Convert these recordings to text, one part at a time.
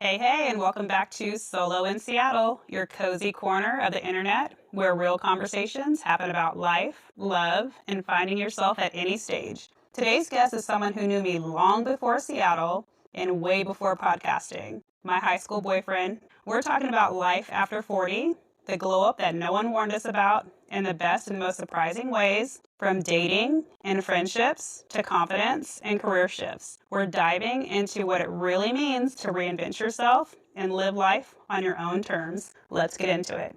Hey, and welcome back to Solo in Seattle, your cozy corner of the internet where real conversations happen about life, love, and finding yourself at any stage. Today's guest is someone who knew me long before Seattle and way before podcasting. My high school boyfriend. We're talking about life after 40, the glow up that no one warned us about, in the best and most surprising ways, from dating and friendships to confidence and career shifts. We're diving into what it really means to reinvent yourself and live life on your own terms. Let's get into it.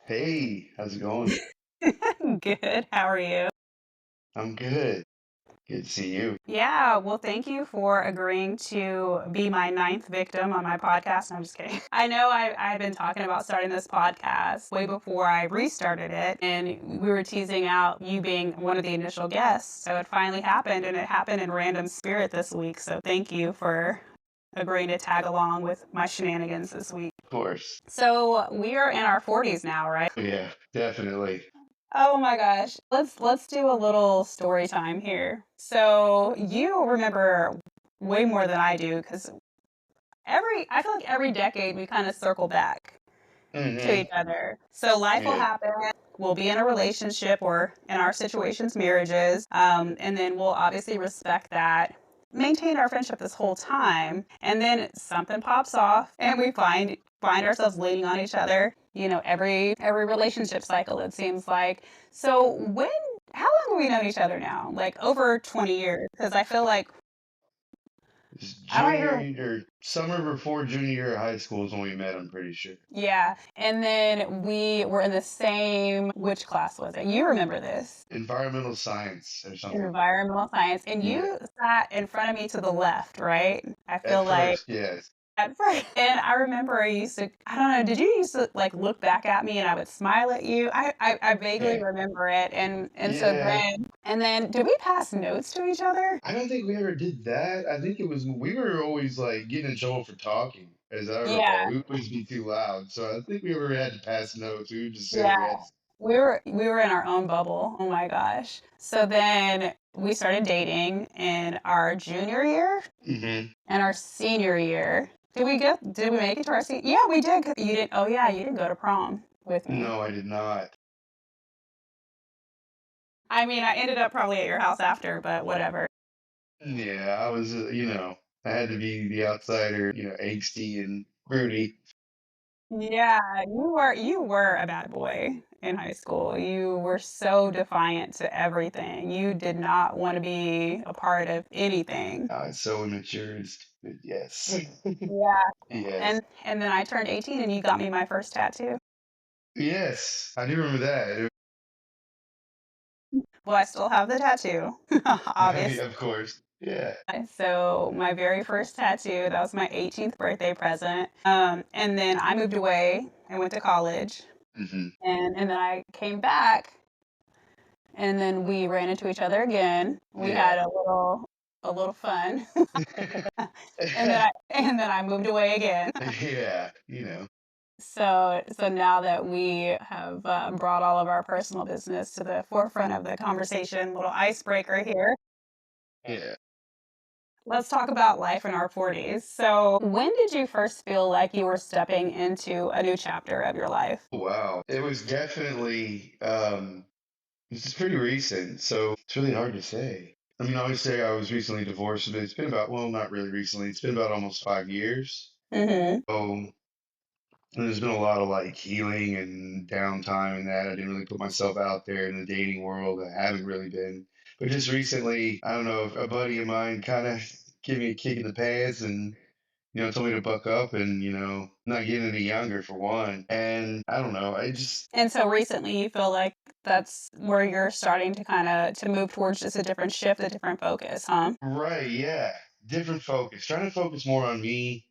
Hey, how's it going? Good. How are you? I'm good. Good to see you. Yeah, well, thank you for agreeing to be my ninth victim on my podcast. No, I'm just kidding. I know I've been talking about starting this podcast way before I restarted it, and we were teasing out you being one of the initial guests. So it finally happened, and it happened in random spirit this week. So thank you for agreeing to tag along with my shenanigans this week. Of course. So we are in our 40s now, right? Yeah, definitely. Oh my gosh. Let's do a little story time here. So you remember way more than I do because I feel like every decade we kind of circle back to Mm-hmm. each other. So life will Yeah. happen. We'll be in a relationship or in our situations, marriages. And then we'll obviously respect that, maintain our friendship this whole time. And then something pops off and we find ourselves leaning on each other, every relationship cycle, it seems like. So how long have we known each other now? Like over 20 years. Because I feel like It's I don't junior even. year, summer before junior year of high school is when we met, I'm pretty sure. Yeah. And then we were in the same, which class was it? You remember this. Environmental science or something. Environmental science. And Yeah. you sat in front of me to the left, right? I At feel like first, yes. at first. And I remember I used to, I don't know, did you used to like look back at me and I would smile at you? I vaguely Yeah. remember it. And so Yeah. then did we pass notes to each other? I don't think we ever did that. I think it was we were always like getting in trouble for talking, as I recall. Yeah. We would always be too loud. So I think we ever had to pass notes. We would just say what we Yeah. had to. We were in our own bubble. Oh my gosh. So then we started dating in our junior year Mm-hmm. and our senior year. Did we make it to our senior? Yeah, we did. 'Cause you didn't, oh yeah, you didn't go to prom with me. No, I did not. I mean, I ended up probably at your house after, but whatever. Yeah, I was, I had to be the outsider, angsty and broody. Yeah, you were a bad boy in high school. You were so defiant to everything. You did not want to be a part of anything. So immature and stupid. Yes. Yeah. Yes. And then I turned 18 and you got me my first tattoo. Yes. I do remember that. Well, I still have the tattoo, obviously. Of course. Yeah. So my very first tattoo, that was my 18th birthday present. And then I moved away and went to college. Hmm. And then I came back and then we ran into each other again. We Yeah. had a little fun. And then I moved away again. Yeah. So now that we have brought all of our personal business to the forefront of the conversation, little icebreaker here. Yeah. Let's talk about life in our 40s. So, when did you first feel like you were stepping into a new chapter of your life? Wow. It was definitely, this is pretty recent, so it's really hard to say. I mean, I would say I was recently divorced, but it's been about, well, not really recently. It's been about almost 5 years. Mm-hmm. So there's been a lot of like healing and downtime and that. I didn't really put myself out there in the dating world. I haven't really been. But just recently, I don't know, a buddy of mine kind of gave me a kick in the pants and, told me to buck up and, not getting any younger for one. And I don't know, I just, And so recently you feel like that's where you're starting to kind of to move towards just a different shift, a different focus, huh? right, yeah, different focus, trying to focus more on me,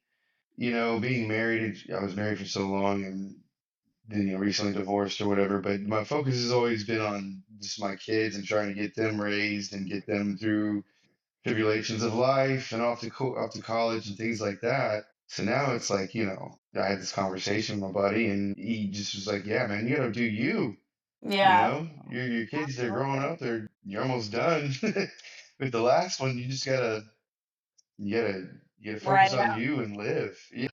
being married. I was married for so long and recently divorced or whatever, but my focus has always been on just my kids and trying to get them raised and get them through tribulations of life and off to college and things like that. So now it's like, I had this conversation with my buddy and he just was like, "Yeah, man, you gotta do you. Yeah. Your kids, they're growing Absolutely. up, you're almost done with the last one. You just gotta You gotta Right. focus on you and live. Yeah.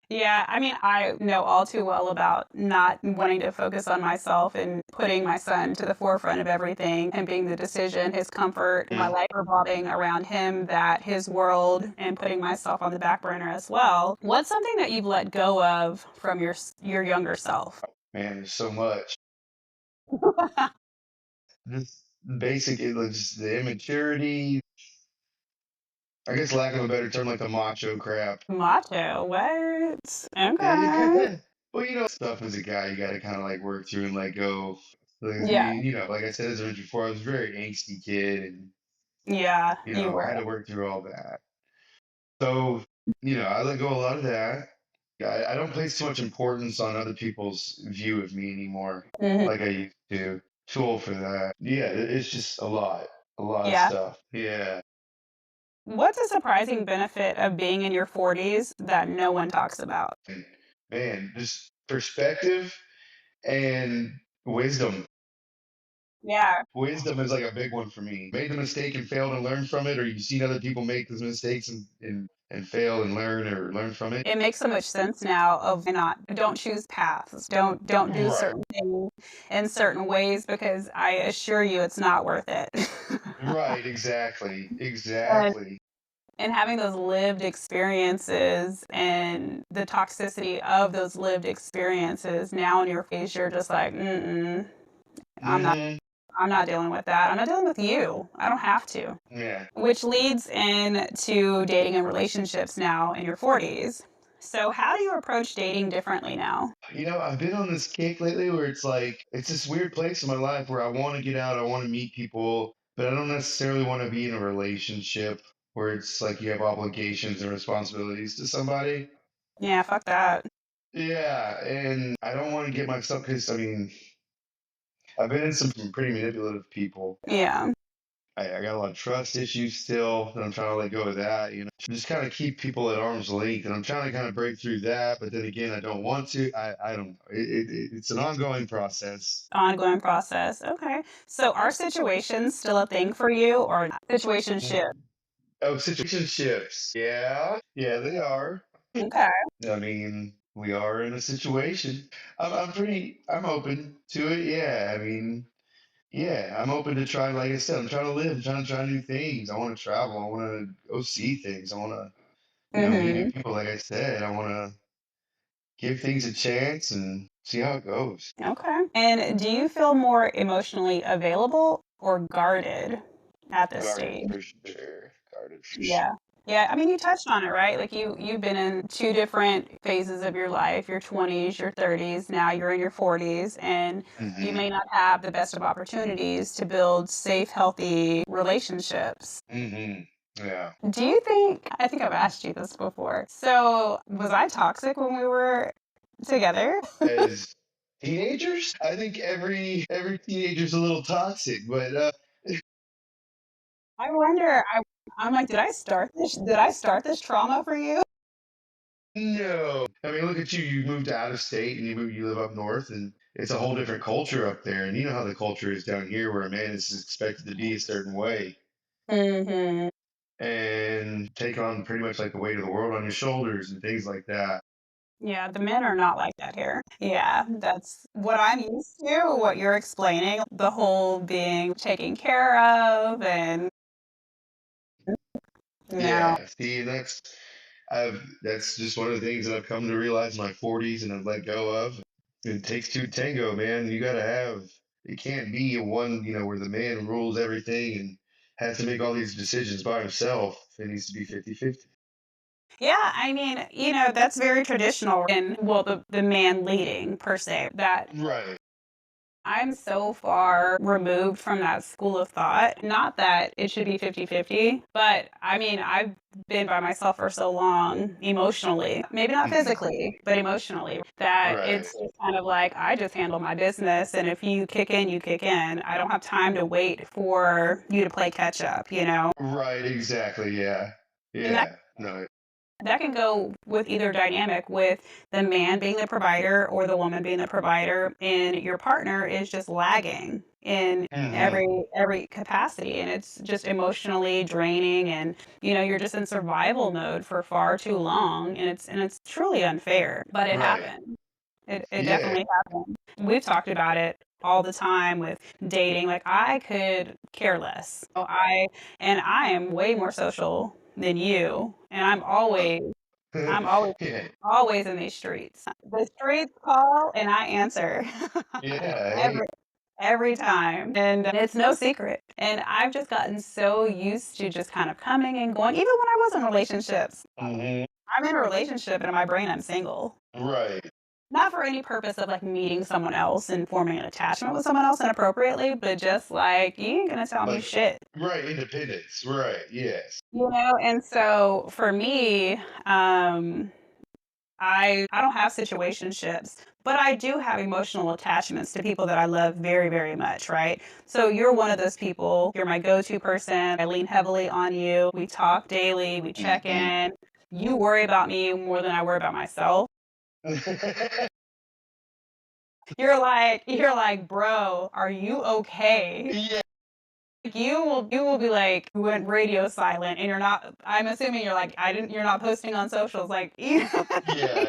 Yeah, I mean, I know all too well about not wanting to focus on myself and putting my son to the forefront of everything, him being the decision, his comfort, my Mhm. life revolving around him, that his world, and putting myself on the back burner as well. What's something that you've let go of from your younger self? Man, there's so much. Just basic, it was just the immaturity. I guess lack of a better term, like the macho crap. Macho, what? Okay. Yeah. Well, stuff as a guy, you got to kind of like work through and let go. Like, Yeah, like I said, as I mentioned before, I was a very angsty kid, and yeah, you I were. had to work through all that. So, I let go a lot of that. I don't place too much importance on other people's view of me anymore, Mhm. like I used to. Too old for that. Yeah, it's just a lot of Yeah. stuff. Yeah, What's a surprising benefit of being in your 40s that no one talks about? and man, just perspective and wisdom. Yeah. Wisdom is like a big one for me. Made the mistake and failed and learn from it, or you've seen other people make those mistakes and fail and learn or learn from it. It makes so much sense now of not don't choose paths. Don't do Right, certain things in certain ways because I assure you it's not worth it. right, exactly, And exactly. and having those lived experiences and the toxicity of those lived experiences now in your face, you're just like, mm-mm, I'm not Hmm. I'm not dealing with that. I'm not dealing with you. I don't have to. Yeah. Which leads into dating and relationships now in your 40s. So, how do you approach dating differently now? I've been on this kick lately where it's like, it's this weird place in my life where I want to get out, I want to meet people, but I don't necessarily want to be in a relationship where it's like you have obligations and responsibilities to somebody. Yeah, fuck that. Yeah, and I don't want to get myself, because I mean, I've been in some pretty manipulative people. Yeah. I got a lot of trust issues still, and I'm trying to let go of that. Just kind of keep people at arm's length, and I'm trying to kind of break through that. But then again, I don't want to. I don't know. It's an ongoing process. Ongoing process. Okay. So, are situations still a thing for you or not? Situationship? Oh, situationships. Yeah, yeah, they are. Okay. I mean, we are in a situation. I'm open to it. Yeah, I mean, yeah, I'm open to try. Like I said, I'm trying to live, I'm trying to try new things. I want to travel. I want to go see things. I want to, meet new Mm-hmm. people. Like I said, I want to give things a chance and see how it goes. Okay. And do you feel more emotionally available or guarded at this Guarded stage? for sure. Guarded for sure. Yeah. Yeah, I mean, you touched on it, right? Like you've been in two different phases of your life, your 20s, your 30s, now you're in your 40s, and you Hmm. may not have the best of opportunities to build safe, healthy relationships. Hmm. Yeah. Do you think, I think I've asked you this before. So, was I toxic when we were together? As teenagers, I think every teenager's a little toxic, but I wonder, I'm like, did I start this? Did I start this trauma for you? no. I mean, look at you. You moved out of state and you live up north, and it's a whole different culture up there. And you know how the culture is down here, where a man is expected to be a certain way Hmm. and take on pretty much like the weight of the world on your shoulders and things like that. Yeah, the men are not like that here. Yeah, that's what I'm used to, what you're explaining, the whole being taken care of and no. Yeah. See, that's just one of the things that I've come to realize in my 40s and I've let go of. It takes two to tango, man. You got to have. It can't be a one, where the man rules everything and has to make all these decisions by himself. It needs to be 50-50. Yeah, I mean, that's very traditional in, well, the man leading per se. That Right. I'm so far removed from that school of thought. Not that it should be 50-50, but I mean, I've been by myself for so long emotionally, maybe not Hmm. physically, but emotionally, that Right. it's just kind of like I just handle my business. And if you kick in, you kick in. I don't have time to wait for you to play catch up? Right. Exactly. Yeah. And Yeah. No. that can go with either dynamic with the man being the provider or the woman being the provider and your partner is just lagging in Hmm. every capacity, and it's just emotionally draining, and you're just in survival mode for far too long, and it's truly unfair, but it Right. happened. It Yeah. definitely happened. We've talked about it all the time with dating. Like, I could care less. I am way more social than you, and Oh. I'm always Yeah. always in these streets. The streets call and I answer. Yeah. Hey. every every time. And it's no secret. And I've just gotten so used to just kind of coming and going, even when I was in relationships. Hmm. I'm in a relationship and in my brain I'm single. Right. Not for any purpose of like meeting someone else and forming an attachment with someone else inappropriately, but just like, you ain't gonna tell me Like, shit. right. Independence. Right. Yes. And so for me, I don't have situationships, but I do have emotional attachments to people that I love very, very much, right? So you're one of those people. You're my go-to person. I lean heavily on you. We talk daily, we check Hmm. in. You worry about me more than I worry about myself. You're like, bro, are you okay? Yeah. Like, you will be like, you went radio silent, and you're not. I'm assuming you're like, you're not posting on socials, like, Yeah.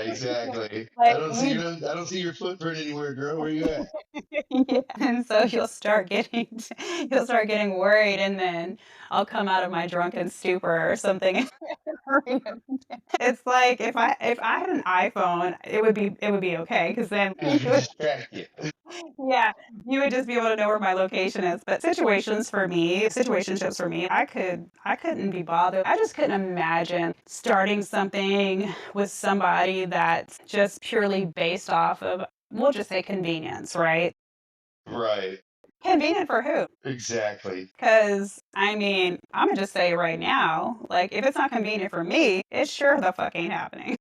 Exactly. I like don't see we you. I don't see your footprint anywhere, girl. Where you at? Yeah, and so you'll start getting worried, and then I'll come out of my drunken stupor or something. It's like if I had an iPhone, it would be okay, because then Just distract you. yeah, you would just be able to know where my location is. But situationships for me, I couldn't be bothered. I just couldn't imagine starting something with somebody that's just purely based off of, we'll just say, convenience, right? Right. Convenient for who? Exactly. Because, I mean, I'm gonna just say right now, like, if it's not convenient for me, it sure the fuck ain't happening.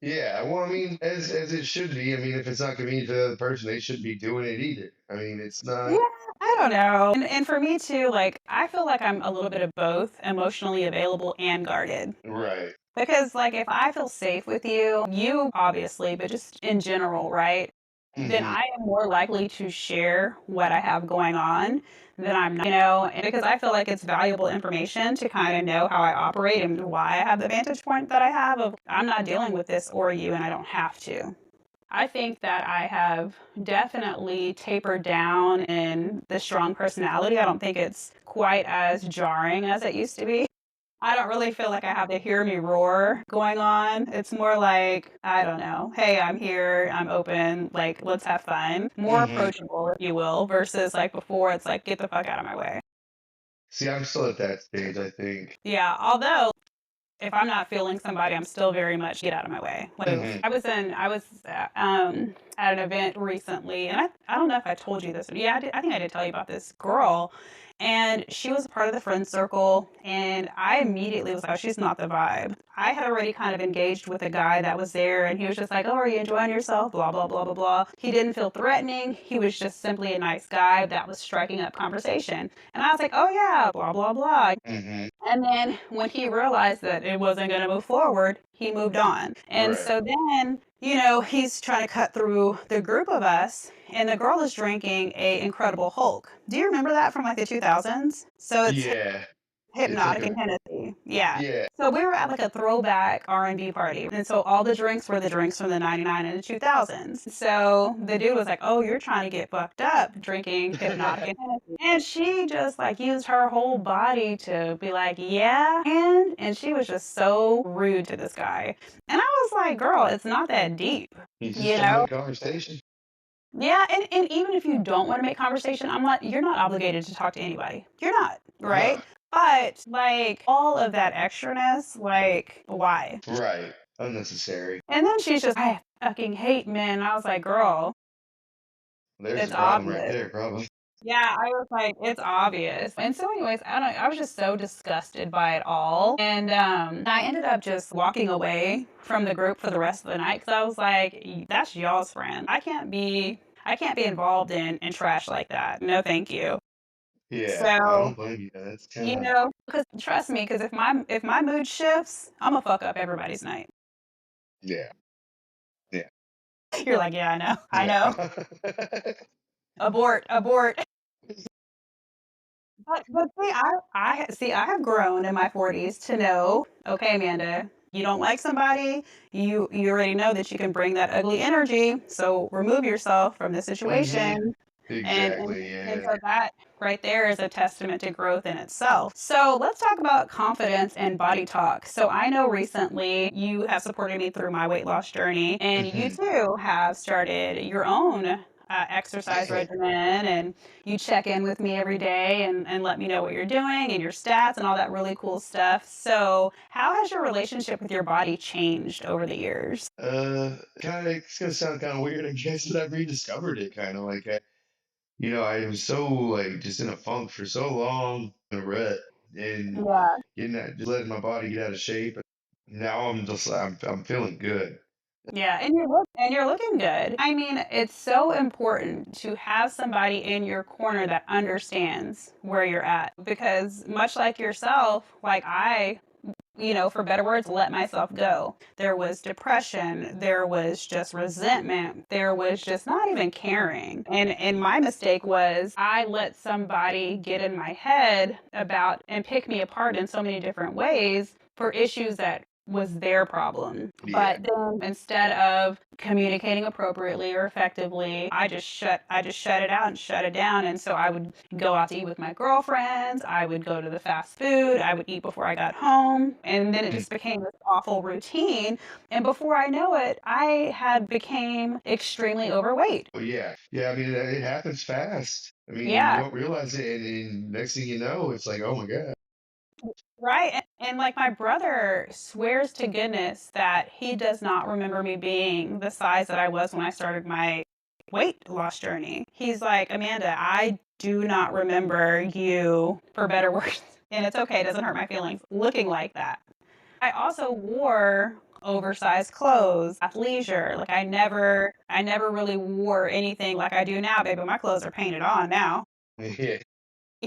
Yeah. Well, I mean, as it should be. I mean, if it's not convenient to the other person, they shouldn't be doing it either. I mean, it's Yeah, not. I don't know. And for me too, like, I feel like I'm a little bit of both, emotionally available and guarded. Right. Because, like, if I feel safe with you obviously, but just in general, right? Then Hmm. I am more likely to share what I have going on than I'm not, and because I feel like it's valuable information to kind of know how I operate and why I have the vantage point that I have of, I'm not dealing with this or you, and I don't have to. I think that I have definitely tapered down in the strong personality. I don't think it's quite as jarring as it used to be. I don't really feel like I have to hear me roar going on. It's more like, I don't know, hey, I'm here, I'm open, like, let's have fun. More Hmm. approachable, if you will, versus like before, it's like, get the fuck out of my way. See, I'm still at that stage, I think. Yeah, although if I'm not feeling somebody, I'm still very much get out of my way. Like, move. Hmm. I was at an event recently, and I don't know if I told you this. Yeah, I think I did tell you about this girl, and she was a part of the friend circle, and I immediately was like, oh, she's not the vibe. I had already kind of engaged with a guy that was there, and he was just like, oh, are you enjoying yourself? Blah blah blah blah blah. He didn't feel threatening. He was just simply a nice guy that was striking up conversation, and I was like, oh yeah, blah blah blah. Hmm. And then when he realized that it wasn't going to move forward, he moved on. And Right. so then, he's trying to cut through the group of us, and the girl is drinking a Incredible Hulk. Do you remember that from like the 2000s? So it's Yeah. It's like Hypnotic a. and Hennessy. Yeah. Yeah. So we were at like a throwback R&B party. And so all the drinks were the drinks from the 99 and the 2000s. So the dude was like, oh, you're trying to get fucked up drinking Hypnotic and Hennessy. And she just like used her whole body to be like, yeah. And she was just so rude to this guy. And I was like, girl, it's not that deep. He's just You trying to know? make conversation. Yeah, and even if you don't want to make conversation, you're not obligated to talk to anybody. You're not, No. right? But like all of that extraness, like, why? Right. Unnecessary. And then she's just, I fucking hate men. I was like, girl, There's it's a problem right obvious. there, probably. Yeah, I was like, it's obvious. And so, anyways, I don't know, I was just so disgusted by it all. And I ended up just walking away from the group for the rest of the night because I was like, that's y'all's friend. I can't be involved in trash like that. No, thank you. Yeah. I So, don't blame you. That's kind of. because trust me, because if my mood shifts, I'm gonna fuck up everybody's night. Yeah. Yeah. You're like, yeah, I know, I know. Yeah. Abort, abort. But see, I have grown in my 40s to know, okay, Amanda, you don't like somebody, you already know that you can bring that ugly energy, so remove yourself from the Hmm. situation. And and Exactly. and Yeah. so that right there is a testament to growth in itself. So let's talk about confidence and body talk. So I know recently you have supported me through my weight loss journey, and you Hmm. too have started your own exercise Yeah. regimen, and you check in with me every day and let me know what you're doing and your stats and all that really cool stuff. So how has your relationship with your body changed over the years? Kind of, it's gonna sound kind of weird, I guess, but I've rediscovered it kind of like, I was so like just in a funk for so long, in a rut, and Yeah. getting that, just letting my body get out of shape. Now I'm feeling good. Yeah, and you're looking good. I mean, it's so important to have somebody in your corner that understands where you're at because much like yourself, like I, for better words, let myself go. There was depression, there was just resentment, there was just not even caring. And my mistake was I let somebody get in my head about and pick me apart in so many different ways for issues that was their problem. Yeah. But then instead of communicating appropriately or effectively, I just shut it out and shut it down. And so I would go out to eat with my girlfriends, I would go to the fast food, I would eat before I got home, and then it Mm. just became this awful routine. And before I know it, I had became extremely overweight. Well, yeah, yeah. I mean, it happens fast. I mean, you Yeah. don't realize it, and next thing you know, it's like, oh my god. Right. And like my brother swears to goodness that he does not remember me being the size that I was when I started my weight loss journey. He's like, Amanda, I do not remember you, for better words, and it's okay, it doesn't hurt my feelings, looking like that. I also wore oversized clothes, athleisure. Like I never really wore anything like I do now, baby. My clothes are painted on now. Yeah.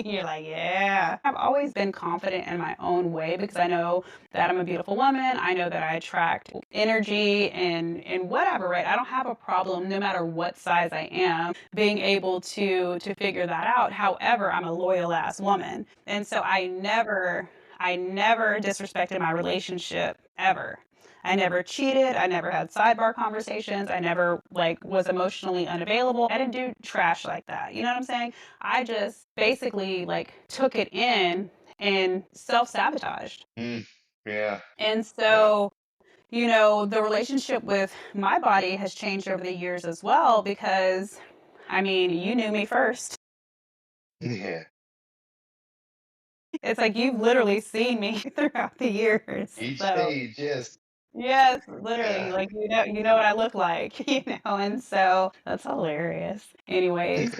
You're like, yeah. I've always been confident in my own way because I know that I'm a beautiful woman. I know that I attract energy and whatever, right? I don't have a problem no matter what size I am being able to figure that out. However, I'm a loyal ass woman. And so I never disrespected my relationship ever. I never cheated. I never had sidebar conversations. I never like was emotionally unavailable. I didn't do trash like that. You know what I'm saying? I just basically like took it in and self-sabotaged. Mm. Yeah. And so, the relationship with my body has changed over the years as well because I mean, you knew me first. Yeah. It's like you've literally seen me throughout the years. Each So, stage, yes. yes, literally, Yeah. like you know what I look like, and so that's hilarious. Anyways,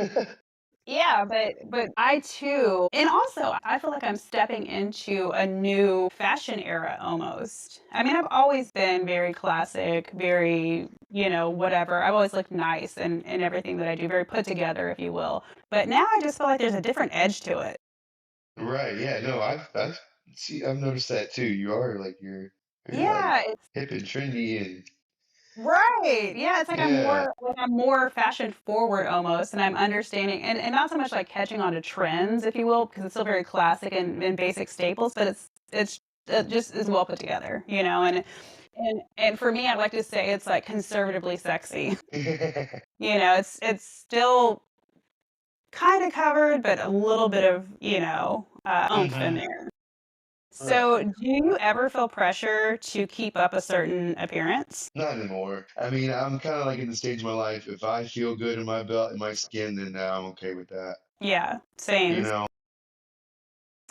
yeah, but I too, and also I feel like I'm stepping into a new fashion era almost. I mean, I've always been very classic, very, whatever. I've always looked nice and everything that I do, very put together, if you will. But now I just feel like there's a different edge to it. Right. Yeah. No, I've see, I've noticed that too. You are like you're like Yeah, hip and trendy and right. Yeah, it's yeah. like I'm more fashion forward almost, and I'm understanding and not so much like catching on to trends, if you will, because it's still very classic and basic staples, but it's it just is well put together, and for me, I'd like to say it's like conservatively sexy. It's still kind of covered, but a little bit of oomph in Hmm. there. Right. So, do you ever feel pressure to keep up a certain appearance? Not anymore. I mean, I'm kind of like in the stage of my life. If I feel good in my belt, in my skin, then now I'm okay with that. Yeah, You same. know?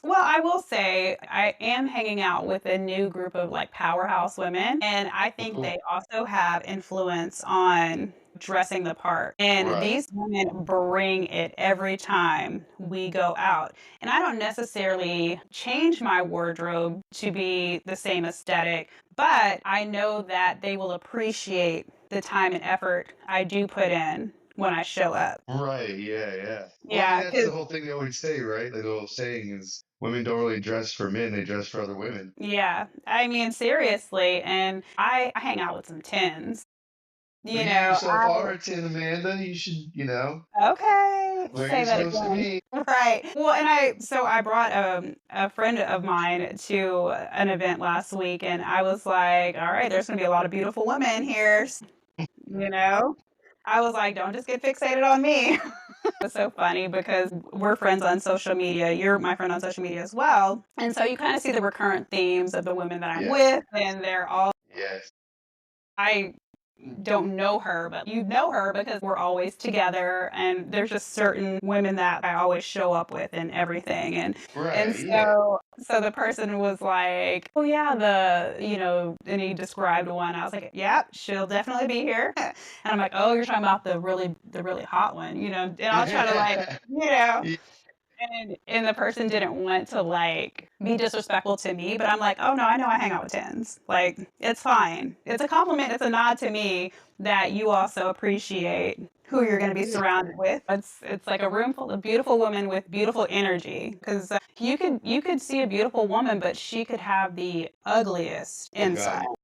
Well, I will say I am hanging out with a new group of like powerhouse women, and I Oh, think cool. they also have influence on dressing the part. And Right. these women bring it every time we go out. And I don't necessarily change my wardrobe to be the same aesthetic, but I know that they will appreciate the time and effort I do put in when I show up. Right. Yeah. Yeah. Well, I mean, Yeah, that's the because whole thing they always say, right? The whole saying is women don't really dress for men; they dress for other women. yeah, I mean, seriously. And I hang out with some tens. When You you give know, yourself all right, to Amanda, you should, okay, where say you're that supposed to again. be. Right. Well, and I brought a friend of mine to an event last week, and I was like, all right, there's gonna be a lot of beautiful women here, you know. I was like, don't just get fixated on me. Was so funny because we're friends on social media. You're my friend on social media as well. And so you kind of see the recurrent themes of the women that I'm Yes. with, and they're all, Yes. I don't know her, but you know her because we're always together. And there's just certain women that I always show up with and everything. And Right. Yeah. so the person was like, oh yeah, and he described one. I was like, yeah, she'll definitely be here. And I'm like, oh, you're talking about the really hot one, and I'll try to like, you know, Yeah. and the person didn't want to like be disrespectful to me, but I'm like, oh no, I know I hang out with tens. Like, it's fine. It's a compliment. It's a nod to me that you also appreciate who you're going to be Yeah. surrounded with. It's like a room full of beautiful women with beautiful energy because you could see a beautiful woman, but she could have the ugliest Oh inside. God,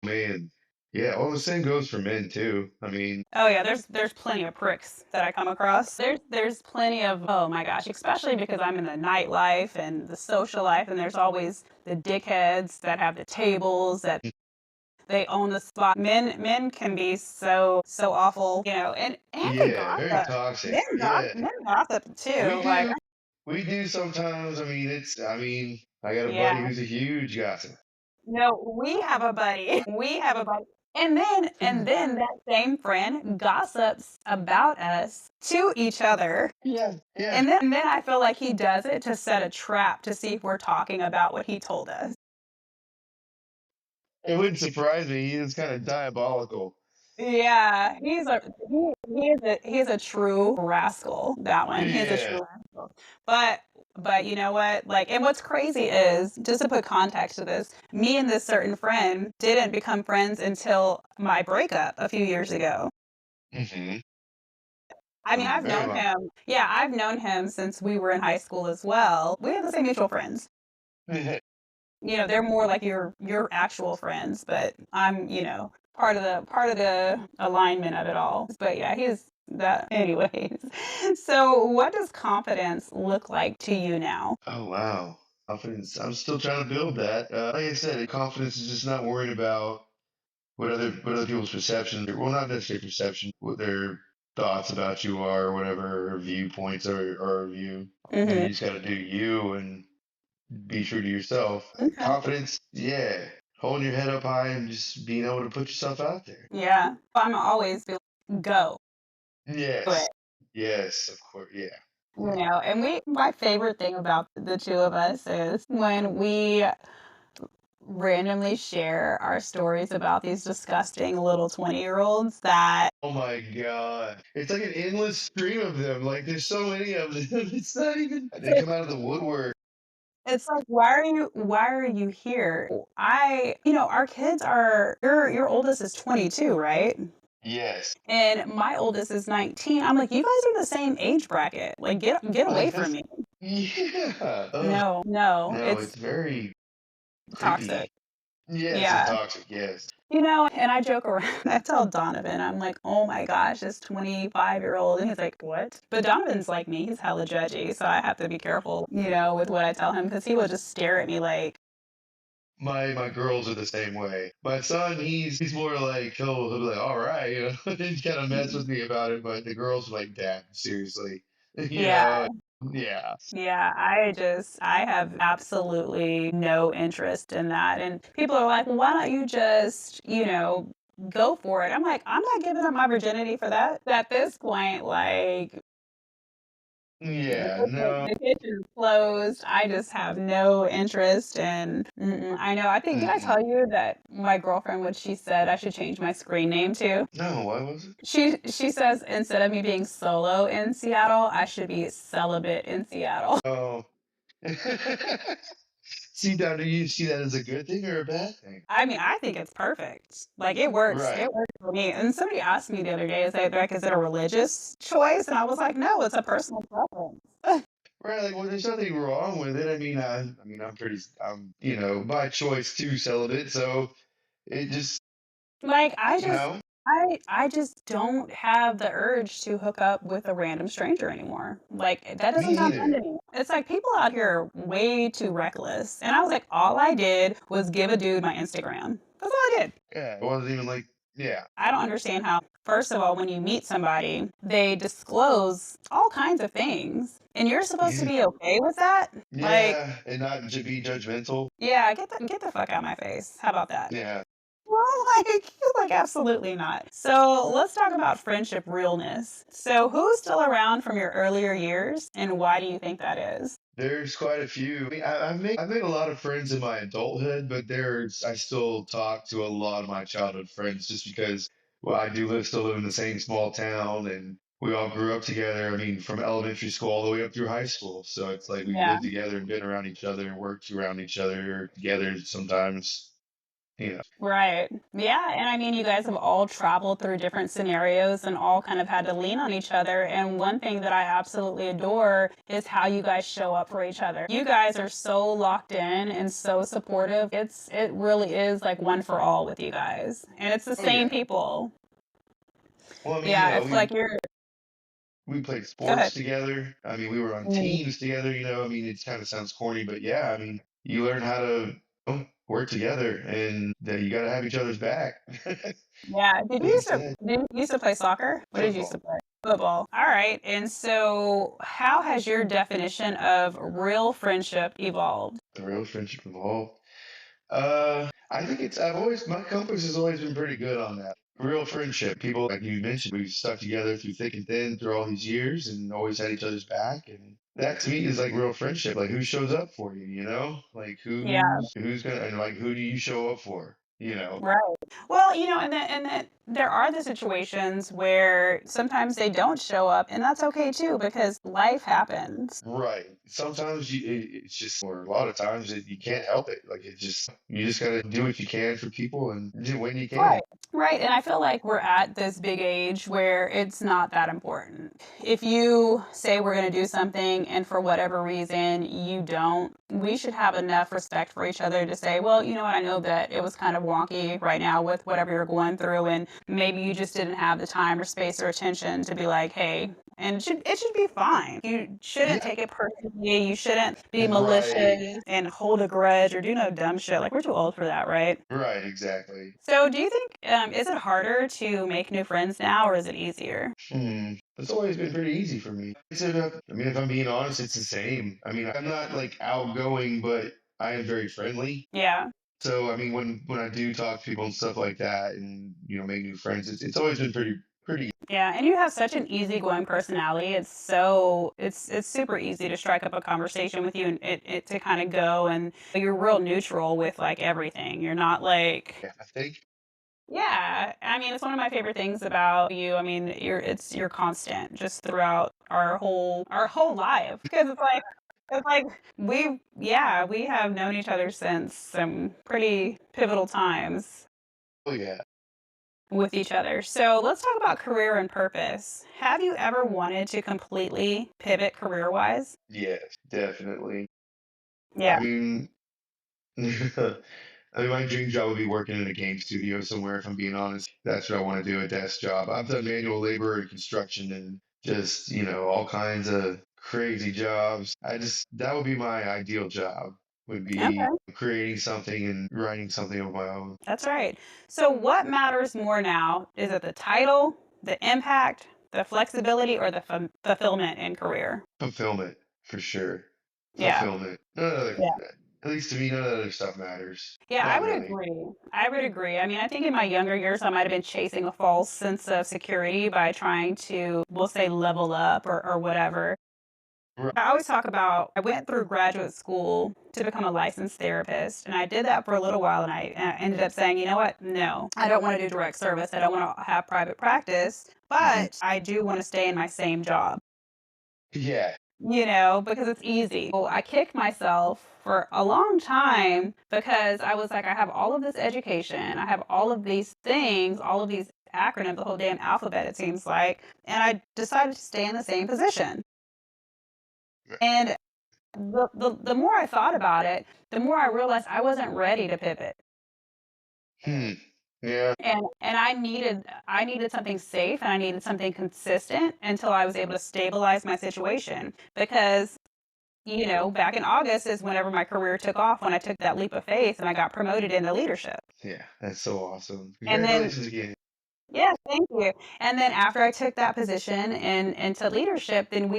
man. Yeah. Well, the same goes for men too. Oh yeah, there's plenty of pricks that I come across. There's plenty of, oh my gosh, especially because I'm in the nightlife and the social life, and there's always the dickheads that have the tables that they own the spot. Men can be so awful, and can Yeah. Very gossip. toxic. Yeah. Men gossip We too. Like, do. We do sometimes. I got a buddy yeah. who's a huge gossip. No, we have a buddy. We have a buddy. And then that same friend gossips about us to each other. Yeah. Yeah. And then I feel like he does it to set a trap to see if we're talking about what he told us. It wouldn't surprise me. He is kind of diabolical. Yeah, he is a true rascal. That one, he is a Yeah. true rascal. But you know what? Like, and what's crazy is just to put context to this, me and this certain friend didn't become friends until my breakup a few years ago. Hmm. I mean, I've Very known long. him. Yeah, I've known him since we were in high school as well. We have the same mutual friends. They're more like your actual friends, but I'm, part of the alignment of it all. But yeah, he's that anyways. So what does confidence look like to you now? Oh wow. Confidence. I'm still trying to build that. Like I said, confidence is just not worrying about what other people's perceptions, well, not necessarily perception, what their thoughts about you are, or whatever, or viewpoints are of you. You Hmm. just got to do you and be true to yourself. Okay. Confidence, yeah. Holding your head up high and just being able to put yourself out there. Yeah. I'm always be like, go. Do Yes. it. Yes, of course. Yeah. And my favorite thing about the two of us is when we randomly share our stories about these disgusting little 20-year-olds that Oh my God. It's like an endless stream of them. Like there's so many of them. It's not even, they come out of the woodwork. it's like, why are you here? Our kids are your oldest is 22, right? Yes. And my oldest is 19. I'm like, you guys are the same age bracket. Like, get away Like from that's, me. yeah. Ugh. No, no, No, it's it's very toxic. creepy. Yes, and Yeah. toxic. Yes. And I joke around. I tell Donovan, I'm like, oh my gosh, this 25-year-old. And he's like, what? But Donovan's like me. He's hella judgy. So I have to be careful, with what I tell him because he will just stare at me like, My girls are the same way. My son, he's more like he'll be like, all right, he kind of mess with me about it, but the girls are like, Dad, seriously, you yeah. know, yeah. Yeah, I have absolutely no interest in that. And people are like, well, why don't you just, go for it? I'm like, I'm not giving up my virginity for that. At this point, like, the Yeah, kitchen, no. the kitchen's closed. I just have no interest. And I know, I think, did I Mm-mm. tell you that my girlfriend, what she said I should change my screen name to? No, why was it? She says instead of me being solo in Seattle, I should be celibate in Seattle. Oh. See, now, do you see that as a good thing or a bad thing? I mean, I think it's perfect. Like, it works. Right. It works for me. And somebody asked me the other day, is it a religious choice? And I was like, no, it's a personal preference. Right, like, well, there's nothing wrong with it. I'm by choice too celibate, so it just, Like, I you just know. I just don't have the urge to hook up with a random stranger anymore. Like, that Me doesn't sound fun neither. to me. It's like people out here are way too reckless. And I was like, all I did was give a dude my Instagram. That's all I did. Yeah, it wasn't even like, yeah, I don't understand how, first of all, when you meet somebody, they disclose all kinds of things. And you're supposed to yeah, be okay with that? Like, yeah, and not to be judgmental. yeah, get the fuck out of my face. How about that? Yeah, Well, like absolutely not. So let's talk about friendship realness. So who's still around from your earlier years, and why do you think that is? there's quite a few. I mean, I've made a lot of friends in my adulthood, but I still talk to a lot of my childhood friends just because, well, I do still live in the same small town, and we all grew up together. I mean, from elementary school all the way up through high school. So it's like we Yeah. lived together and been around each other and worked around each other together sometimes. You know. Right. Yeah. And I mean, you guys have all traveled through different scenarios and all kind of had to lean on each other. And one thing that I absolutely adore is how you guys show up for each other. You guys are so locked in and so supportive. It really is like one for all with you guys. And it's the Oh same yeah. people. Well, I mean, Yeah. It's like you're, we played go sports ahead. together. I mean, we were on Mm. teams together. I mean, it kind of sounds corny, but yeah, I mean, you learn how to work together, and that you got to have each other's back. Yeah. Instead, Did you used to play soccer? What did you used to football, play? Football. All right. And so how has your definition of real friendship evolved? the real friendship involved. I think my compass has always been pretty good on that. Real friendship. People, like you mentioned, we've stuck together through thick and thin through all these years and always had each other's back. And that to me is like real friendship. Like who shows up for you, you know? Like Yeah. who's gonna, and like who do you show up for? Right. Well, and then there are the situations where sometimes they don't show up, and that's okay too because life happens. Right. Sometimes it's just, or a lot of times you can't help it. Like you just gotta do what you can for people and do when you can. Right. Right. And I feel like we're at this big age where it's not that important. If you say we're going to do something and for whatever reason you don't, we should have enough respect for each other to say, well, you know what, I know that it was kind of wonky right now with whatever you're going through, and maybe you just didn't have the time or space or attention to be like, hey, and it should be fine. You shouldn't Yeah. take it personally. You shouldn't be Right. malicious and hold a grudge or do no dumb shit. Like, we're too old for that, right? Right. Exactly. So, do you think is it harder to make new friends now, or is it easier? It's always been pretty easy for me. I mean, if I'm being honest, it's the same. I mean, I'm not like outgoing, but I am very friendly. Yeah, So, I mean, when I do talk to people and stuff like that, and make new friends, it's always been pretty. yeah, and you have such an easygoing personality. It's super easy to strike up a conversation with you and it to kind of go, and you're real neutral with like everything. You're not like Yeah, I think. yeah. I mean, it's one of my favorite things about you. I mean, you're constant just throughout our whole life because it's like we have known each other since some pretty pivotal times Oh yeah. with each other. So let's talk about career and purpose. Have you ever wanted to completely pivot career wise? Yes, definitely. I Yeah. mean, I mean, my dream job would be working in a game studio somewhere, if I'm being honest. That's what I want to do, a desk job. I've done manual labor and construction and just, all kinds of crazy jobs. That would be my ideal job, would be Okay. creating something and writing something of my own. That's right. So what matters more now? Is it the title, the impact, the flexibility, or the fulfillment in career? Fulfillment, for sure. Yeah. Fulfillment. None other, Yeah. at least to me, none of the other stuff matters. Yeah, I Not would really. agree. I would agree. I mean, I think in my younger years, I might have been chasing a false sense of security by trying to, we'll say, level up or whatever. Right. I always talk about I went through graduate school to become a licensed therapist, and I did that for a little while, and I ended up saying, you know what? No, I don't want to do direct service. I don't want to have private practice, Mhm. but I do want to stay in my same job. Yeah. Because it's easy. Well, I kicked myself for a long time because I was like, I have all of this education, I have all of these things, all of these acronyms, the whole damn alphabet, it seems like, and I decided to stay in the same position. And the more I thought about it, the more I realized I wasn't ready to pivot. Hmm. Yeah. And I needed something safe and I needed something consistent until I was able to stabilize my situation because back in August is whenever my career took off when I took that leap of faith and I got promoted into leadership. Yeah. That's so awesome. And then Congratulations again. yeah, thank you. And then after I took that position and into leadership, then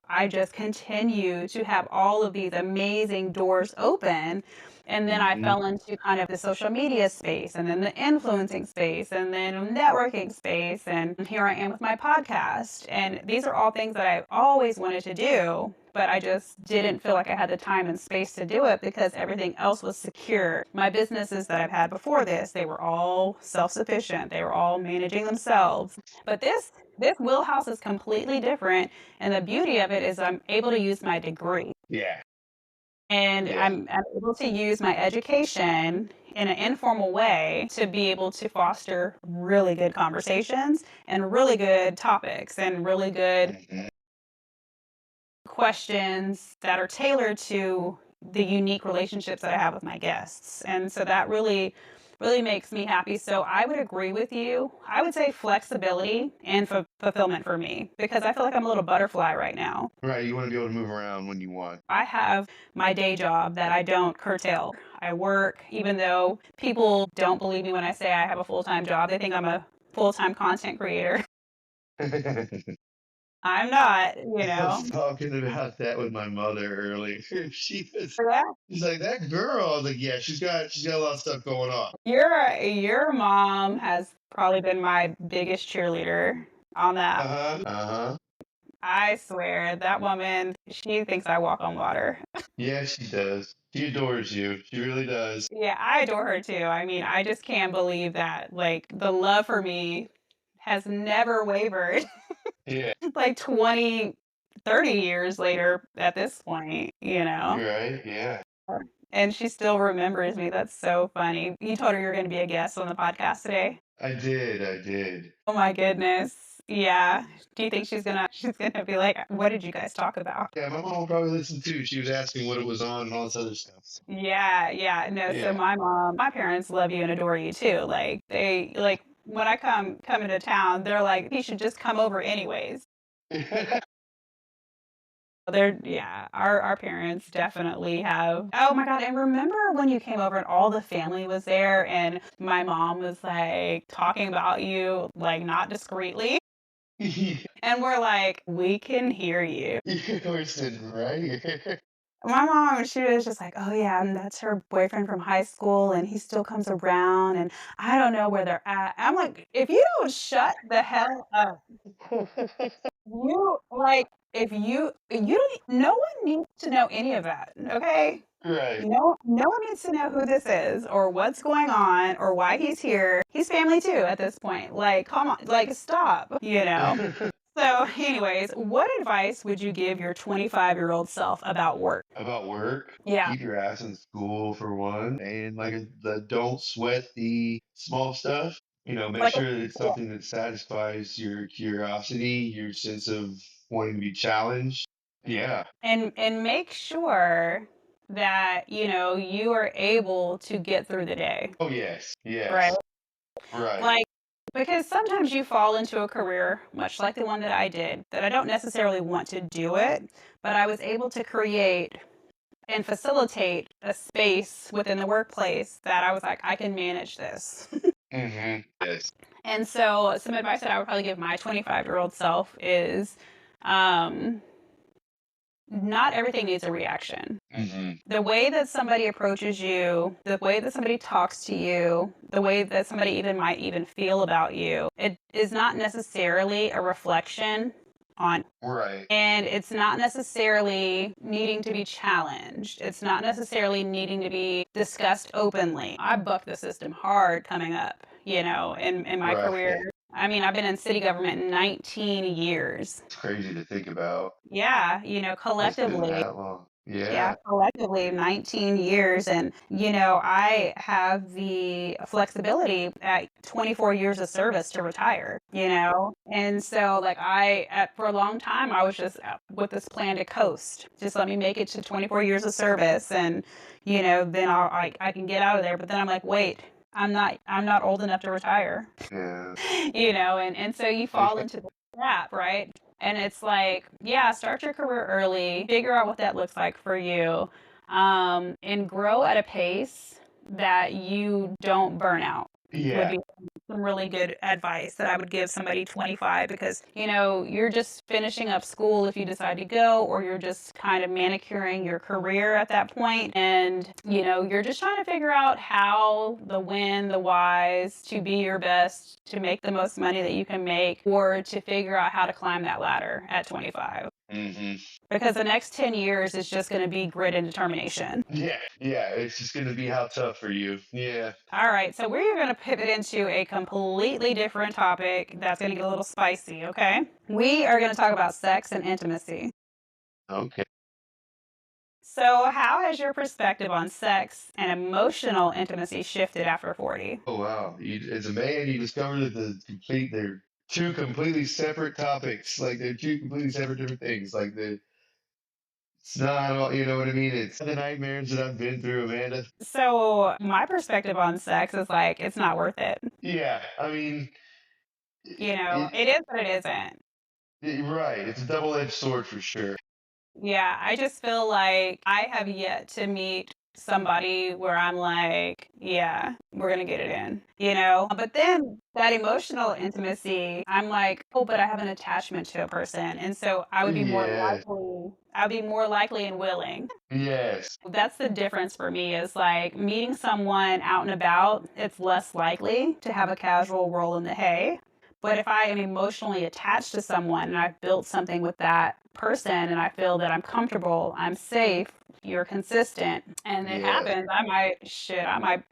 I just continue to have all of these amazing doors open. And then I Hmm. fell into kind of the social media space and then the influencing space and then networking space. And here I am with my podcast. And these are all things that I've always wanted to do, but I just didn't feel like I had the time and space to do it because everything else was secure. My businesses that I've had before this, they were all self-sufficient. They were all managing themselves. But this wheelhouse is completely different, and the beauty of it is I'm able to use my degree. Yeah. And Yeah. I'm able to use my education in an informal way to be able to foster really good conversations and really good topics and really good Hmm. questions that are tailored to the unique relationships that I have with my guests. And so that really, really makes me happy. So I would agree with you. I would say flexibility and fulfillment for me because I feel like I'm a little butterfly right now. Right. You want to be able to move around when you want. I have my day job that I don't curtail. I work, even though people don't believe me when I say I have a full time job, they think I'm a full time content creator. I'm not, you I was know. talking about that with my mother earlier. Yeah. She's like, that girl. I was like, yeah, she's got a lot of stuff going on. Your mom has probably been my biggest cheerleader on that. Uh-huh. Uh-huh. I swear, that woman, she thinks I walk on water. Yeah, she does. She adores you. She really does. Yeah, I adore her too. I mean, I just can't believe that, like, the love for me has never wavered, Yeah. like 20, 30 years later at this point, you know? You're right. Yeah. And she still remembers me. That's so funny. You told her you're going to be a guest on the podcast today. I did. I did. Oh my goodness. Yeah. Do you think she's gonna be like, what did you guys talk about? Yeah, my mom will probably listen too. She was asking what it was on and all this other stuff. So, Yeah, yeah. No, so yeah. my parents love you and adore you too. Like they like when I come into town, they're like, he should just come over anyways. Yeah, our parents definitely have. Oh my God, and remember when you came over and all the family was there and my mom was like talking about you like not discreetly Yeah. and we're like, we can hear you. We're sitting right here. My mom, she was just like, "Oh yeah, and that's her boyfriend from high school, and he still comes around, and I don't know where they're at." I'm like, "If you don't shut the hell up, if you don't, no one needs to know any of that, okay? Right. No one needs to know who this is or what's going on or why he's here. He's family too at this point. Like, come on, like, stop. So, anyways, what advice would you give your 25-year-old self about work? About work, Yeah. keep your ass in school for one, and like the don't sweat the small stuff. Make Like, sure that it's yeah. something that satisfies your curiosity, your sense of wanting to be challenged. Yeah. And make sure that, you are able to get through the day, Oh yes. right? Yes. Right. Like, because sometimes you fall into a career, much like the one that I did, that I don't necessarily want to do it, but I was able to create and facilitate a space within the workplace that I was like, I can manage this. Mm-hmm. Yes. And so, some advice that I would probably give my 25-year-old self is um, not everything needs a reaction. Mm-hmm. The way that somebody approaches you, the way that somebody talks to you, the way that somebody even might even feel about you, it is not necessarily a reflection on, Right. and it's not necessarily needing to be challenged. It's not necessarily needing to be discussed openly. I bucked the system hard coming up, in my Right. career. It's I mean, I've been in city government 19 years. crazy to think about. Yeah, It's been collectively. that long. Yeah, Yeah. collectively 19 years. And, I have the flexibility at 24 years of service to retire. And so, like, for a long time, I was just with this plan to coast. Just let me make it to 24 years of service. And, then I can get out of there. But then I'm like, wait. I'm not old enough to retire. Yeah. And so you I fall into the trap, right? And it's like, yeah, start your career early, figure out what that looks like for you, and grow at a pace that you don't burn out would yeah. be some really good advice that I would give somebody 25, because you're just finishing up school if you decide to go, or you're just kind of manicuring your career at that point, and you're just trying to figure out how, the when, the whys, to be your best, to make the most money that you can make, or to figure out how to climb that ladder at 25, Hmm. because the next 10 years is just going to be grit and determination. Yeah. Yeah. It's just gonna be how tough for you. Yeah. All right, so we're going to pivot into a completely different topic that's going to get a little spicy, okay? We are going to talk about sex and intimacy. Okay. So, how has your perspective on sex and emotional intimacy shifted after 40? Oh wow. As a man, you discover that they're two completely separate topics. Like they're two completely separate different things. Like it's not all, you know what I mean? It's the nightmares that I've been through, Amanda. So, my perspective on sex is like, it's not worth it. Yeah. I mean, it, It is, but it isn't. right. It's a double-edged sword for sure. Yeah, I just feel like I have yet to meet somebody where I'm like, yeah, we're gonna get it in. But then that emotional intimacy, I'm like, oh, but I have an attachment to a person. And so Yes. I would be more likely and willing. Yes. That's the difference for me, is like meeting someone out and about, it's less likely to have a casual roll in the hay. But if I am emotionally attached to someone and I've built something with that person and I feel that I'm comfortable, I'm safe, you're consistent, and it Yes. happens,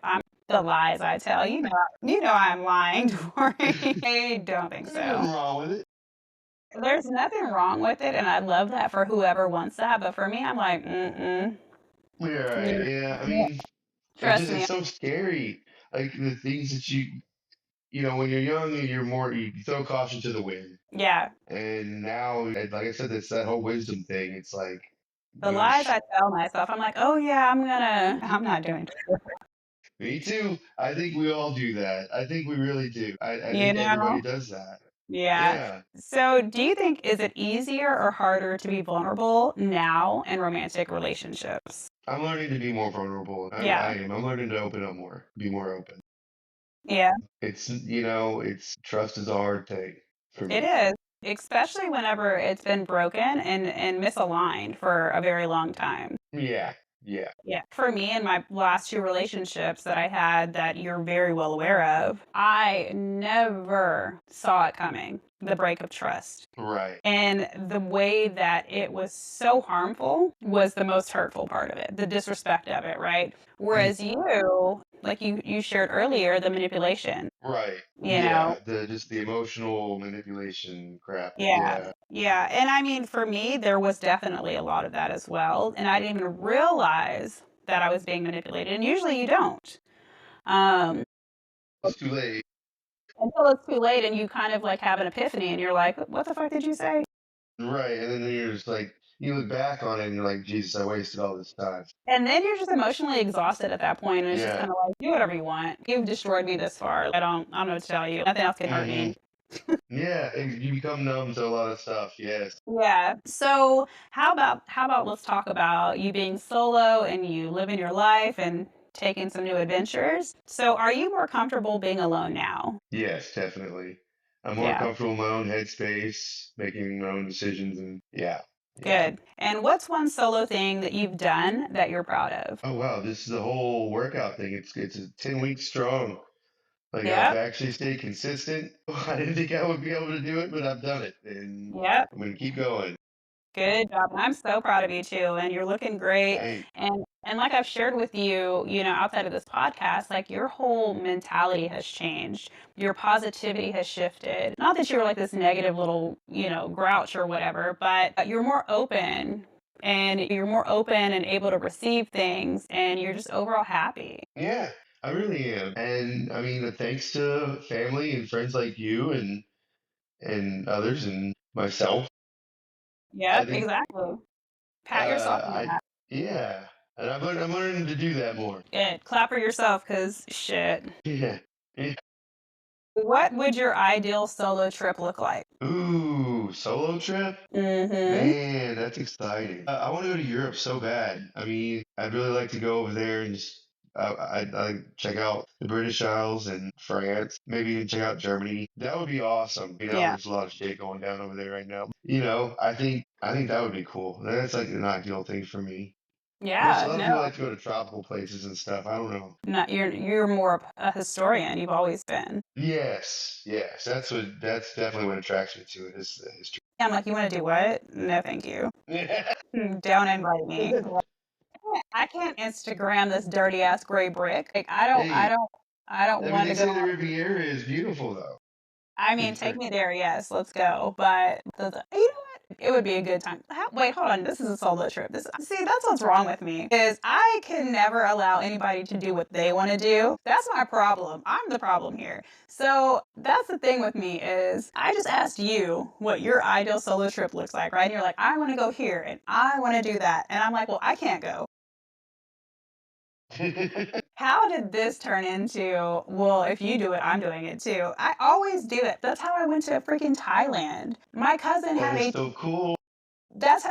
I'm the lies I tell. I'm lying, Tori. I don't think There's nothing so. wrong with it. There's nothing wrong with it, and I love that for whoever wants that. But for me, I'm like, mm-mm. You're right. Yeah. I Yeah. mean, Trust it's me. so scary. Like the things that when you're young, you throw caution to the wind. Yeah. And now, like I said, it's that whole wisdom thing. It's like, The you know, lies I tell myself, I'm like, oh yeah, I'm not doing it. me too. I think we all do that. I think we really do. I You think everybody know? does that. Yeah. Yeah. So do you think, is it easier or harder to be vulnerable now in romantic relationships? I'm learning to be more vulnerable. I Yeah. am. I'm learning to open up more, be more open. Yeah, It's trust is a hard thing for it me. is. Especially whenever it's been broken and misaligned for a very long time. Yeah. Yeah. Yeah. For me, in my last two relationships that I had that you're very well aware of, I never saw it coming, the break of trust. Right. And the way that it was so harmful was the most hurtful part of it, the disrespect of it, right? Mm, Whereas you, like you shared earlier, the manipulation, right. you know, Yeah. The emotional manipulation crap. yeah, Yeah. yeah. And I mean, for me, there was definitely a lot of that as well. And I didn't even realize that I was being manipulated. And usually you don't. Um, It's too late. until it's too late and you kind of like have an epiphany and you're like, what the fuck did you say? Right. And then you're just like, you look back on it and you're like, Jesus, I wasted all this time. And then you're just emotionally exhausted at that point, and it's just Yeah. kind of like, do whatever you want. You've destroyed me this far. I don't know what to tell you. Nothing else can hurt Hmm. me. Yeah. You become numb to a lot of stuff. Yes. Yeah. So how about let's talk about you being solo and you living your life and taking some new adventures. So are you more comfortable being alone now? Yes, definitely. I'm more Yeah. comfortable in my own headspace, making my own decisions, and yeah, yeah. Good. And what's one solo thing that you've done that you're proud of? Oh wow, this is a whole workout thing. It's a 10 weeks strong. Like I've Yep. actually stayed consistent. I didn't think I would be able to do it, but I've done it, and Yep. I'm gonna keep going. Good job. And I'm so proud of you too. And you're looking great. Hey, And like I've shared with you, outside of this podcast, like your whole mentality has changed. Your positivity has shifted. Not that you're like this negative little, grouch or whatever, but you're more open and able to receive things and you're just overall happy. yeah, I really am, and I mean, thanks to family and friends like you and others and myself, I Yep, think exactly. Pat yourself on the I back. yeah. And I'm learning to do that more. Good. Clap for yourself, cause shit. Yeah. Yeah. What would your ideal solo trip look like? Ooh, solo trip? Mm-hmm. Man, that's exciting. I want to go to Europe so bad. I mean, I'd really like to go over there and just I'd check out the British Isles and France, maybe even check out Germany. That would be awesome. Yeah. There's a lot of shit going down over there right now. I think that would be cool. That's like an ideal thing for me. Most a Yeah. lot of people No. like to go to tropical places and stuff. I don't know. Not you're more of a historian. You've always been. Yes, yes, that's definitely what attracts me to it is the history. I'm like, you want to do what? No, thank you. Don't invite me. I can't Instagram this dirty ass gray brick. Like Hey, I don't I mean, want they to go. say the Riviera is beautiful though. I mean, take me there, yes, let's go. But you know what? It would be a good time. Wait, hold on. This is a solo trip. See, that's what's wrong with me. Is I can never allow anybody to do what they want to do. That's my problem. I'm the problem here. So that's the thing with me is I just asked you what your ideal solo trip looks like, right? And you're like, I want to go here and I want to do that, and I'm like, well, I can't go. How did this turn into, well, if you do it, I'm doing it too? I always do it. That's how I went to freaking Thailand. My cousin That had is a, so cool.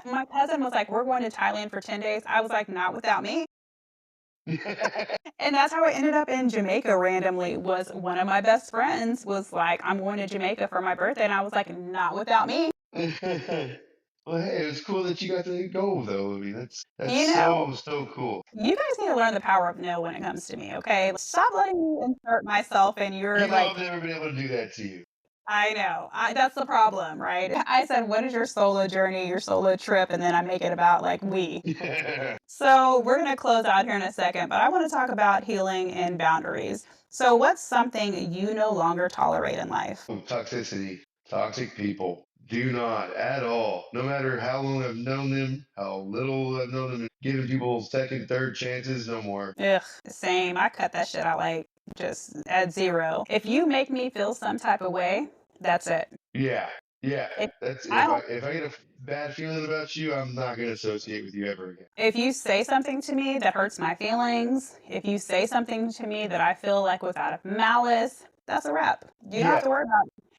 my cousin was like, we're going to Thailand for 10 days. I was like, not without me. And that's how I ended up in Jamaica randomly. Was one of my best friends was like, I'm going to Jamaica for my birthday. And I was like, not without me. Well, hey, it's cool that you got to go though. I mean, that's You know, so cool. you guys need to learn the power of no when it comes to me, okay? Stop letting me insert myself in your You know, like. I've never been able to do that to you. I know. That's the problem, right? I said, what is your solo journey, your solo trip? And then I make it about like we. So we're going to close out here in a second, but I want to talk about healing and boundaries. So, what's something you no longer tolerate in life? Toxicity, toxic people. Do not at all. No matter how long I've known them, how little I've known them, giving people second, third chances, no more. Ugh, same. I cut that shit out like just at zero. If you make me feel some type of way, that's it. Yeah, yeah. If That's I don't if I get a bad feeling about you, I'm not gonna associate with you ever again. If you say something to me that hurts my feelings, if you say something to me that I feel like was out of malice, that's a wrap. Yeah,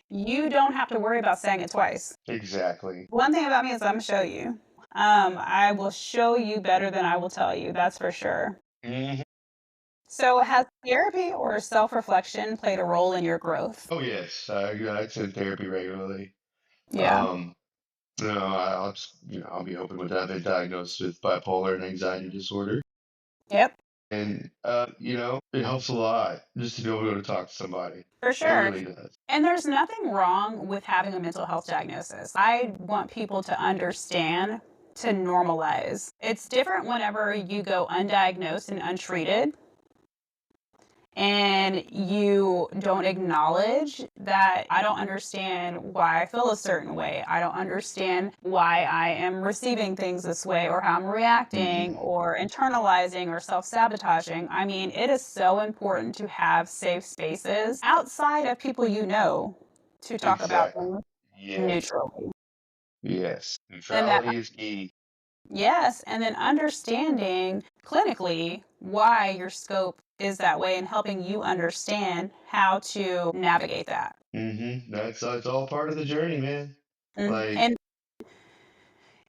You don't have to worry about saying it twice. exactly. One thing about me is I'm gonna show you. I will show you better than I will tell you. That's for sure. Hmm. So, has therapy or self-reflection played a role in your growth? Oh yes, I attend therapy regularly. Yeah. Um, I'll just, I'll be open with that. I've been diagnosed with bipolar and anxiety disorder, Yep. and it helps a lot just to be able to talk to somebody. For It sure. really does. And there's nothing wrong with having a mental health diagnosis. I want people to understand, to normalize. It's different whenever you go undiagnosed and untreated and you don't acknowledge that I don't understand why I feel a certain way. I don't understand why I am receiving things this way or how I'm reacting Hmm. or internalizing or self sabotaging. I mean, it is so important to have safe spaces outside of people you know to talk about Exactly. things Yes. neutrally. Yes. And that Neutrality is key. Yes, and then understanding clinically why your scope is that way and helping you understand how to navigate that. That's all part of the journey, man. Mhm. Like,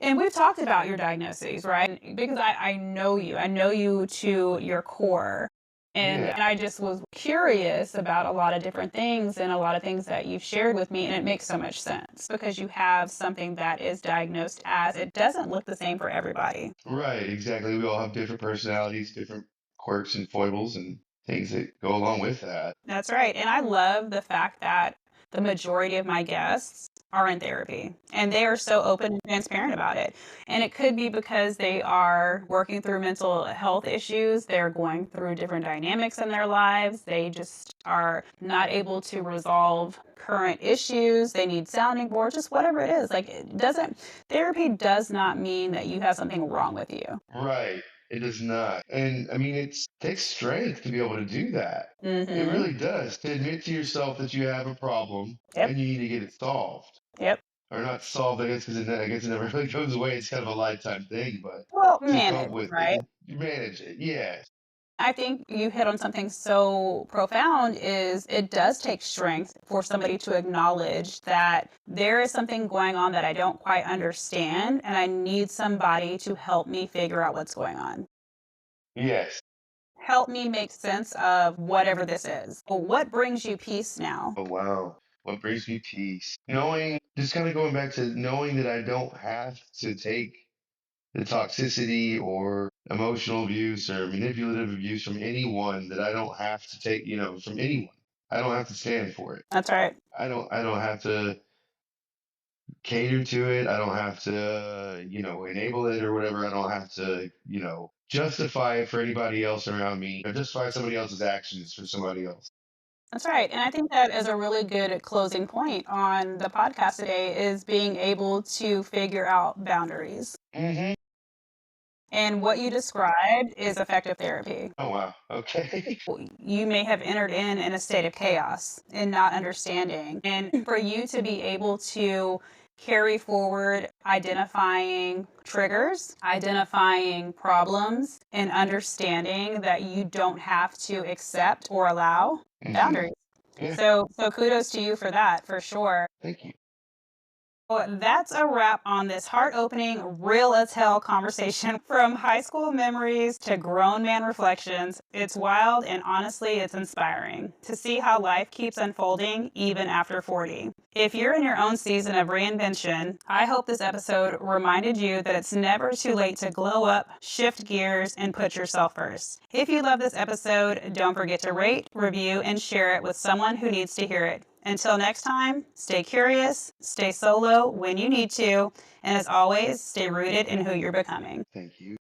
And we've talked about your diagnoses, right? Because I know you. I know you to your core. yeah. And I just was curious about a lot of different things and a lot of things that you've shared with me. And it makes so much sense because you have something that is diagnosed as it doesn't look the same for everybody. Right, exactly. We all have different personalities, different quirks and foibles and things that go along with that. That's right. And I love the fact that the majority of my guests are in therapy and they are so open and transparent about it. And it could be because they are working through mental health issues, they're going through different dynamics in their lives, they just are not able to resolve current issues, they need sounding board, just whatever it is. Like therapy does not mean that you have something wrong with you. Right. It does not. And I mean, it takes strength to be able to do that. It Mhm. really does. To admit to yourself that you have a problem Yep. and you need to get it solved. Yep. Or not solved, I guess, because I guess it never really goes away. It's kind of a lifetime thing, but Well, to cope manage, with right? it. manage it. Yes. I think you hit on something so profound is it does take strength for somebody to acknowledge that there is something going on that I don't quite understand and I need somebody to help me figure out what's going on. Yes. Help me make sense of whatever this is. Well, what brings you peace now? Oh, wow. What brings me peace? Knowing, just kind of going back to knowing that I don't have to take the toxicity or emotional abuse or manipulative abuse from anyone, that I don't have to take, from anyone. I don't have to stand for it. That's right. I don't have to cater to it. I don't have to, enable it or whatever. I don't have to, justify it for anybody else around me or justify somebody else's actions for somebody else. That's right. And I think that is a really good closing point on the podcast today is being able to figure out boundaries. Hmm. And what you described is effective therapy. Oh, wow. Okay. You may have entered in a state of chaos and not understanding. And for you to be able to carry forward identifying triggers, identifying problems, and understanding that you don't have to accept or allow Hmm. boundaries. Yeah. So kudos to you for that, for sure. Thank you. Well, that's a wrap on this heart opening, real as hell conversation from high school memories to grown man reflections. It's wild and honestly, it's inspiring to see how life keeps unfolding even after 40. If you're in your own season of reinvention, I hope this episode reminded you that it's never too late to glow up, shift gears, and put yourself first. If you love this episode, don't forget to rate, review, and share it with someone who needs to hear it. Until next time, stay curious, stay solo when you need to, and as always, stay rooted in who you're becoming. Thank you.